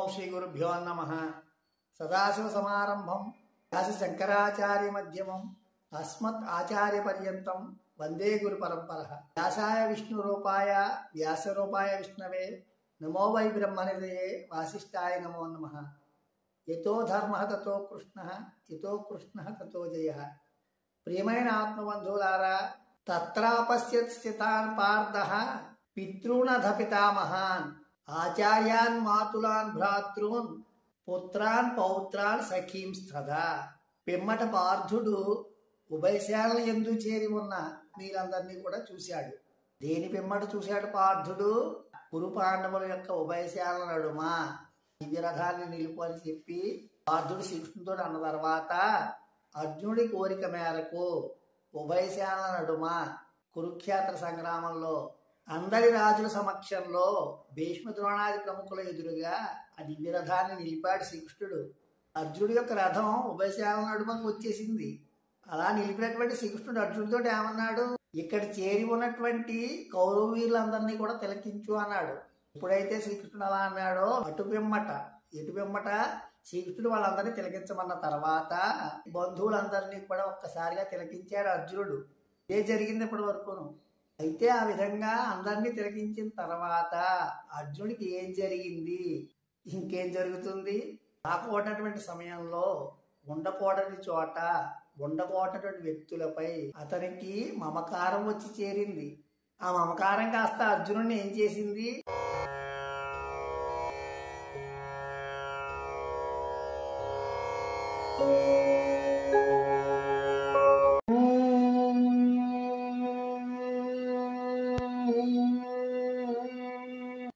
ఓం శ్రీ గురుభ్యో నమః. సదాశివ సమారంభం వ్యాస శంకరాచార్య మధ్యమం అస్మత్ ఆచార్య పర్యంతం వందే గురు పరంపర. వ్యాసాయ విష్ణు రూపాయ వ్యాస రూపాయ విష్ణవే నమో వై బ్రహ్మనిధయే వాసిష్ఠాయ నమో నమః. యతో ధర్మః తతో కృష్ణః యతో కృష్ణః తతో జయః. ప్రియమైన ఆత్మబంధువులారా, తత్రాపశ్యత్ స్థితాన్ పార్థః పితॄనధ పితామహాన్ ఆచార్యాన్ మాతులాన్ భ్రాతృన్ పుత్రాన్ పౌత్రాన్ సఖీంస్తథా. పిమ్మట పార్థుడు ఉభయశాలను ఎందు చేరి ఉన్న మీరందరినీ కూడా చూశాడు. దేని పిమ్మట చూశాడు పార్థుడు? కురు పాండవుల యొక్క ఉభయశాల నడుమ దివ్యరథాన్ని నిలుపు అని చెప్పి పార్థుడు శ్రీకృష్ణుతో అన్న తర్వాత అర్జునుడి కోరిక మేరకు ఉభయశాల నడుమ కురుక్షేత్ర సంగ్రామంలో అందరి రాజుల సమక్షంలో భీష్మ ద్రోణాది ప్రముఖుల ఎదురుగా ఆ దివ్యరథాన్ని నిలిపాడు శ్రీకృష్ణుడు. అర్జునుడి యొక్క రథం ఉభయశాల నడుమకు వచ్చేసింది. అలా నిలిపినటువంటి శ్రీకృష్ణుడు అర్జునుడితో ఏమన్నాడు? ఇక్కడ చేరి ఉన్నటువంటి కౌరవ వీరులందరినీ కూడా తిలకించు అన్నాడు. ఎప్పుడైతే శ్రీకృష్ణుడు అలా అన్నాడో ఎటు పిమ్మట శ్రీకృష్ణుడు వాళ్ళందరినీ తిలకించమన్న తర్వాత బంధువులందరినీ కూడా ఒక్కసారిగా తిలకించాడు అర్జునుడు. ఇదే జరిగింది ఇప్పటి వరకును. అయితే ఆ విధంగా అందరినీ తిలకించిన తర్వాత అర్జునుడికి ఏం జరిగింది, ఇంకేం జరుగుతుంది? రాకూడనటువంటి సమయంలో ఉండకూడని చోట ఉండకూడనటువంటి వ్యక్తులపై అతనికి మమకారం వచ్చి చేరింది. ఆ మమకారం కాస్త అర్జునుడిని ఏం చేసింది?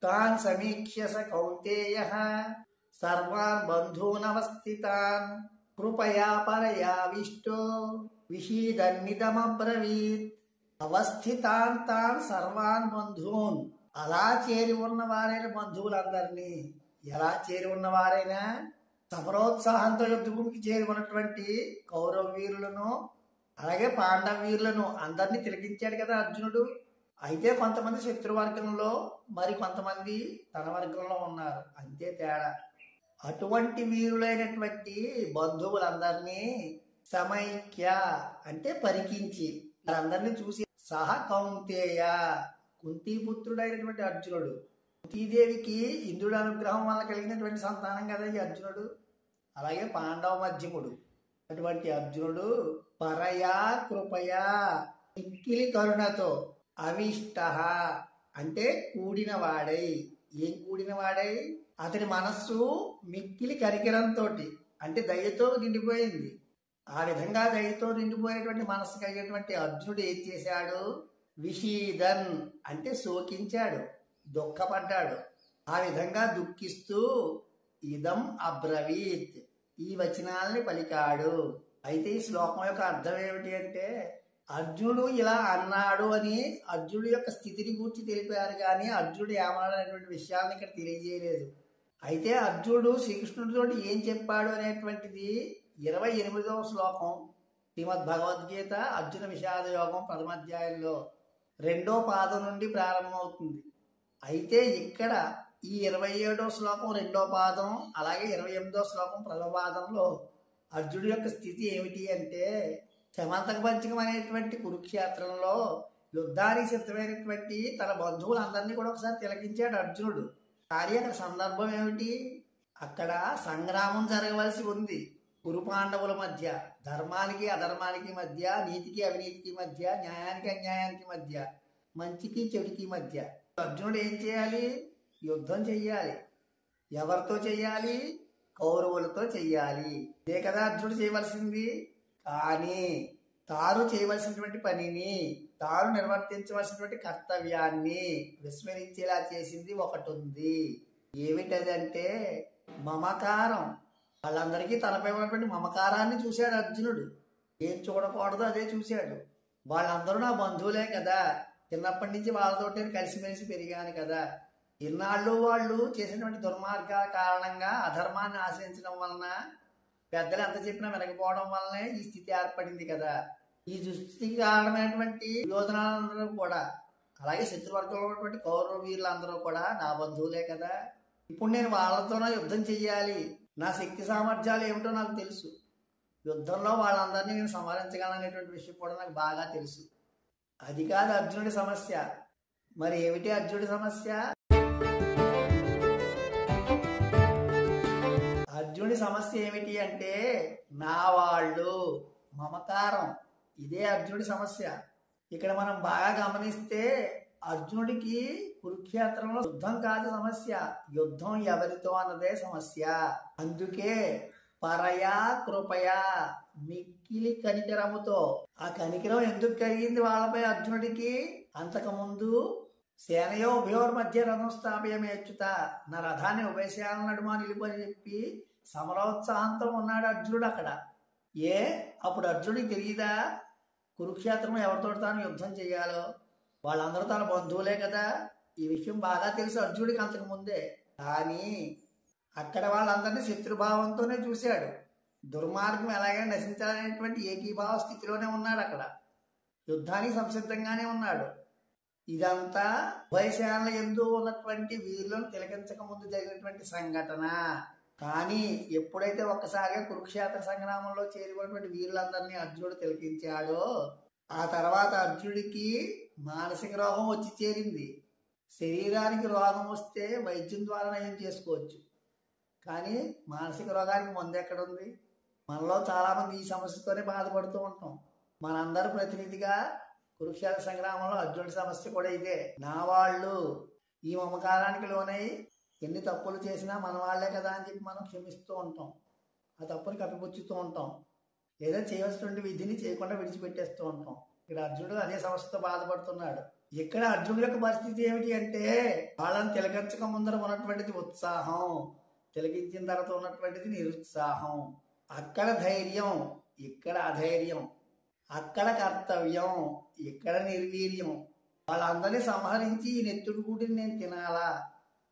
తాన్ సమీక్ష్య స కౌంతేయః సర్వాన్ బంధూనవస్థితాన్ కృపయా పరయావిష్టో విషీదన్నిదమబ్రవీత్. అవస్థితాన్ తాన్ సర్వాన్ బంధూన్. అలా చేరి ఉన్నవారైన బంధువులందరినీ, ఎలా చేరి ఉన్నవారైనా సమరోత్సాహంతో యుద్ధభూమికి చేరి ఉన్నటువంటి కౌరవ వీరులను అలాగే పాండవ వీరులను అందరినీ తిలకించాడు కదా అర్జునుడు. అయితే కొంతమంది శత్రువర్గంలో మరి కొంతమంది తన వర్గంలో ఉన్నారు, అంతే తేడా. అటువంటి వీరులైనటువంటి బంధువులందరినీ సమైక్య అంటే పరికించి వాళ్ళందరినీ చూసి సహ కౌంతేయ, కుంతీపుత్రుడైనటువంటి అర్జునుడు, కుంతీదేవికి ఇంద్రుడి అనుగ్రహం వల్ల కలిగినటువంటి సంతానం కదా ఈ అర్జునుడు. అలాగే పాండవ మధ్యముడు అటువంటి అర్జునుడు పరయా కృపయా మిక్కిలి కరుణతో అవిష్ట అంటే కూడినవాడై. ఏం కూడినవాడై? అతని మనస్సు మిక్కిలి కరికిరంతో అంటే దయతో నిండిపోయింది. ఆ విధంగా దయతో నిండిపోయేటువంటి మనస్సు కలిగినటువంటి అర్జునుడు ఏం చేశాడు? విషీదన్ అంటే శోకించాడు, దుఃఖపడ్డాడు. ఆ విధంగా దుఃఖిస్తూ ఇదం అబ్రవీత్, ఈ వచనాల్ని పలికాడు. అయితే ఈ శ్లోకం యొక్క అర్థం ఏమిటి అంటే, అర్జునుడు ఇలా అన్నాడు అని అర్జునుడు యొక్క స్థితిని గురించి తెలిపారు కానీ అర్జునుడు ఏమన్నాడనేటువంటి విషయాన్ని ఇక్కడ తెలియజేయలేదు. అయితే అర్జునుడు శ్రీకృష్ణుడితో ఏం చెప్పాడు అనేటువంటిది 28వ శ్లోకం శ్రీమద్ భగవద్గీత అర్జున విషాద యోగం 1వ అధ్యాయంలో 2వ పాదం నుండి ప్రారంభమవుతుంది. అయితే ఇక్కడ ఈ 27వ శ్లోకం 2వ పాదం అలాగే 28వ శ్లోకం 1వ పాదంలో అర్జునుడి యొక్క స్థితి ఏమిటి అంటే, సమంతక పంచకం అనేటువంటి కురుక్షేత్రంలో యుద్ధానికి సిద్ధమైనటువంటి తన బంధువులందరినీ కూడా ఒకసారి తిలకించాడు అర్జునుడు. కానీ అక్కడ సందర్భం ఏమిటి? అక్కడ సంగ్రామం జరగవలసి ఉంది కురు పాండవుల మధ్య, ధర్మానికి అధర్మానికి మధ్య, నీతికి అవినీతికి మధ్య, న్యాయానికి అన్యాయానికి మధ్య, మంచికి చెడుకి మధ్య. అర్జునుడు ఏం చేయాలి? యుద్ధం చెయ్యాలి. ఎవరితో చెయ్యాలి? కౌరవులతో చెయ్యాలి. ఇదే కదా అర్జునుడు చేయవలసింది. కానీ తాను చేయవలసినటువంటి పనిని, తాను నిర్వర్తించవలసినటువంటి కర్తవ్యాన్ని విస్మరించేలా చేసింది ఒకటి ఉంది. ఏమిటదంటే మమకారం. వాళ్ళందరికీ తనపై ఉన్నటువంటి మమకారాన్ని చూశాడు అర్జునుడు. ఏం చూడకూడదో అదే చూశాడు. వాళ్ళందరూ నా బంధువులే కదా, చిన్నప్పటి నుంచి వాళ్ళతోటి కలిసిమెలిసి పెరిగాను కదా. ఇన్నాళ్ళు వాళ్ళు చేసినటువంటి దుర్మార్గాల కారణంగా అధర్మాన్ని ఆశ్రయించడం వలన, పెద్దలు ఎంత చెప్పినా వినకపోవడం వల్లనే ఈ స్థితి ఏర్పడింది కదా. ఈ దుస్థితికి కారణమైనటువంటి యోధనాలందరూ కూడా అలాగే శత్రువర్గంలో ఉన్నటువంటి కౌరవ వీరులందరూ కూడా నా బంధువులే కదా. ఇప్పుడు నేను వాళ్ళతోనే యుద్ధం చెయ్యాలి, నా శక్తి సామర్థ్యాలు ఏమిటో నాకు తెలుసు, యుద్ధంలో వాళ్ళందరినీ నేను సంహరించగలనేటువంటి విషయం కూడా నాకు బాగా తెలుసు. అది కాదు అర్జునుడి సమస్య. మరి ఏమిటి అర్జునుడి సమస్య? అర్జునుడి సమస్య ఏమిటి అంటే నా వాళ్ళు, మమకారం. ఇదే అర్జునుడి సమస్య. ఇక్కడ మనం బాగా గమనిస్తే అర్జునుడికి కురుక్షేత్రంలో యుద్ధం కాదు సమస్య, యుద్ధం ఎవరితో అన్నదే సమస్య. అందుకే పరయా కృపయా, మిక్కిలి కనికరముతో. ఆ కనికరం ఎందుకు కలిగింది వాళ్ళపై అర్జునుడికి? అంతకుముందు సేనయో ఉభయోర్ మధ్య రథం స్థాపయమేచ్యుత, నా రథాన్ని ఉభయసేన నడుమ నిలుపని చెప్పి సమరోత్సాహంతో ఉన్నాడు అర్జునుడు అక్కడ. అప్పుడు అర్జునుడికి తెలియదా కురుక్షేత్రం ఎవరితో తాను యుద్ధం చేయాలో? వాళ్ళందరూ తన బంధువులే కదా. ఈ విషయం బాగా తెలుసు అర్జునుడికి అంతకు ముందే. కానీ అక్కడ వాళ్ళందరినీ శత్రుభావంతోనే చూశాడు. దుర్మార్గం ఎలాగైనా నశించాలనేటువంటి ఏకీభావ స్థితిలోనే ఉన్నాడు. అక్కడ యుద్ధానికి సంసిద్ధంగానే ఉన్నాడు. ఇదంతా ఉభయసేనల యందు ఉన్నటువంటి వీరులను తిలకించక ముందు జరిగినటువంటి సంఘటన. కానీ ఎప్పుడైతే ఒక్కసారిగా కురుక్షేత్ర సంగ్రామంలో చేరినటువంటి వీరులందరినీ అర్జునుడు తిలకించాడో ఆ తర్వాత అర్జునుడికి మానసిక రోగం వచ్చి చేరింది. శరీరానికి రోగం వస్తే వైద్యం ద్వారా నయం చేసుకోవచ్చు, కానీ మానసిక రోగానికి మందు ఎక్కడుంది? మనలో చాలామంది ఈ సమస్యతోనే బాధపడుతూ ఉంటాం. మనందరూ ప్రతినిధిగా కురుక్షేత్ర సంగ్రామంలో అర్జునుడి సమస్య కూడా ఇదే. నా వాళ్ళు ఈ మమకారానికి లోనై ఎన్ని తప్పులు చేసినా మన వాళ్లే కదా అని చెప్పి మనం క్షమిస్తూ ఉంటాం, ఆ తప్పుని కప్పిపుచ్చుతూ ఉంటాం, లేదా చేయవలసినటువంటి విధిని చేయకుండా విడిచిపెట్టేస్తూ ఉంటాం. ఇక్కడ అర్జునుడు అదే సమస్యతో బాధపడుతున్నాడు. ఇక్కడ అర్జునుడి యొక్క పరిస్థితి ఏమిటి అంటే వాళ్ళని తిలకించక ముందర ఉన్నటువంటిది ఉత్సాహం, తిలకించిన తర్వాత ఉన్నటువంటిది నిరుత్సాహం. అక్కడ ధైర్యం, ఇక్కడ అధైర్యం. అక్కడ కర్తవ్యం, ఇక్కడ నిర్వీర్యం. వాళ్ళందరినీ సంహరించి ఈ నెత్తుడు కూటిని నేను తినాలా?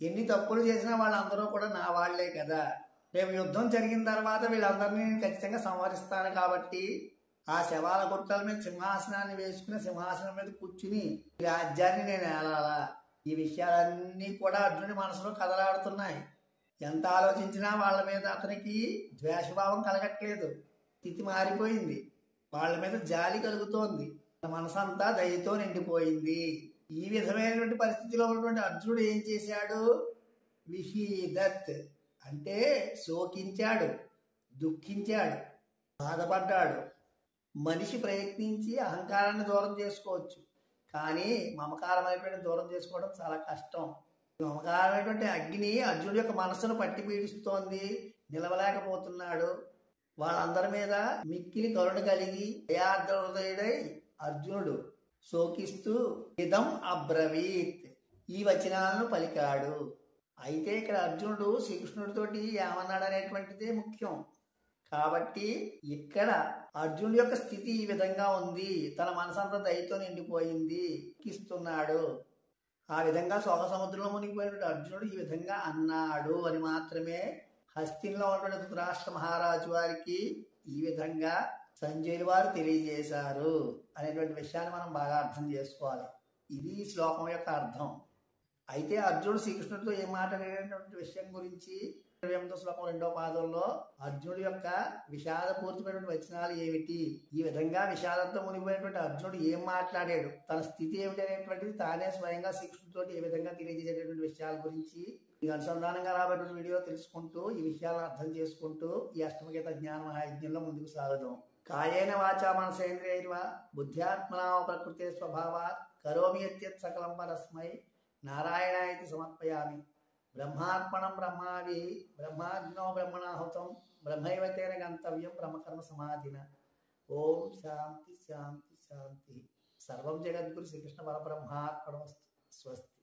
ఎన్ని తప్పులు చేసినా వాళ్ళందరూ కూడా నా వాళ్లే కదా. రేపు యుద్ధం జరిగిన తర్వాత వీళ్ళందరినీ నేను ఖచ్చితంగా సంహరిస్తాను కాబట్టి ఆ శవాల గుట్టల మీద సింహాసనాన్ని వేసుకుని సింహాసనం మీద కూర్చుని రాజ్యాన్ని నేను ఏలాలా? ఈ విషయాలన్నీ కూడా అర్జునుడి మనసులో కదలాడుతున్నాయి. ఎంత ఆలోచించినా వాళ్ళ మీద అతనికి ద్వేషభావం కలగట్లేదు. స్థితి మారిపోయింది, వాళ్ళ మీద జాలి కలుగుతోంది, మనసంతా దయతో నిండిపోయింది. ఈ విధమైనటువంటి పరిస్థితిలో ఉన్నటువంటి అర్జునుడు ఏం చేశాడు? విషీదత్ అంటే శోకించాడు, దుఃఖించాడు, బాధపడ్డాడు. మనిషి ప్రయత్నించి అహంకారాన్ని దూరం చేసుకోవచ్చు, కానీ మమకారమైనటువంటి దూరం చేసుకోవడం చాలా కష్టం. మమకారమైనటువంటి అగ్ని అర్జునుడి యొక్క మనస్సును పట్టి పీడిస్తోంది, నిలవలేకపోతున్నాడు. వాళ్ళందరి మీద మిక్కిలి కరుణ కలిగి దయార్ద్ర హృదయుడై అర్జునుడు శోకిస్తూ ఇదం అబ్రవీత్, ఈ వచనాలను పలికాడు. అయితే ఇక్కడ అర్జునుడు శ్రీకృష్ణుడితోటి ఏమన్నాడు అనేటువంటిదే ముఖ్యం. కాబట్టి ఇక్కడ అర్జునుడి యొక్క స్థితి ఈ విధంగా ఉంది, తన మనసంతా దయతో నిండిపోయింది, దుఃఖిస్తున్నాడు. ఆ విధంగా శోక సముద్రంలో మునిగిపోయినటువంటి అర్జునుడు ఈ విధంగా అన్నాడు అని మాత్రమే హస్తిలో ఉన్నటువంటి ధృతరాష్ట్ర మహారాజు వారికి ఈ విధంగా సంజయులు వారు తెలియజేశారు అనేటువంటి విషయాన్ని మనం బాగా అర్థం చేసుకోవాలి. ఇది ఈ శ్లోకం యొక్క అర్థం. అయితే అర్జునుడు శ్రీకృష్ణుడితో ఏం మాట్లాడేటువంటి విషయం గురించి 28వ శ్లోకం 2వ పాదంలో అర్జునుడి యొక్క విషాదపూరితమైనటువంటి వచనాలు ఏమిటి, ఈ విధంగా విషాదంతో మునిగిపోయినటువంటి అర్జునుడు ఏం మాట్లాడాడు, తన స్థితి ఏమిటి అనేటువంటిది తానే స్వయంగా శ్రీకృష్ణుడితో ఏ విధంగా తెలియజేసేటువంటి విషయాల గురించి ఈ అనుసంధానంగా రాబడిన వీడియో తెలుసుకుంటూ ఈ విషయాలను అర్థం చేసుకుంటూ ఈ అష్టమగీత జ్ఞాన మహాయజ్ఞంలో ముందుకు సాగుదాం. కాయేన వాచా మనసేంద్రియైర్వా బుద్ధ్యాత్మనా ప్రకృతే స్వభావాత్ కరోమి యత్యత్ సకలం పరస్మై నారాయణాయతి సమర్పయామి. బ్రహ్మార్పణం బ్రహ్మావి బ్రహ్మాగ్నో బ్రహ్మణాహుతం బ్రహ్మైవ తేన గంతవ్యం బ్రహ్మకర్మ సమాధిన. ఓం శాంతి శాంతి శాంతి. సర్వం జగద్గురు శ్రీకృష్ణ పరబ్రహ్మార్పణమస్తు. స్వస్తి.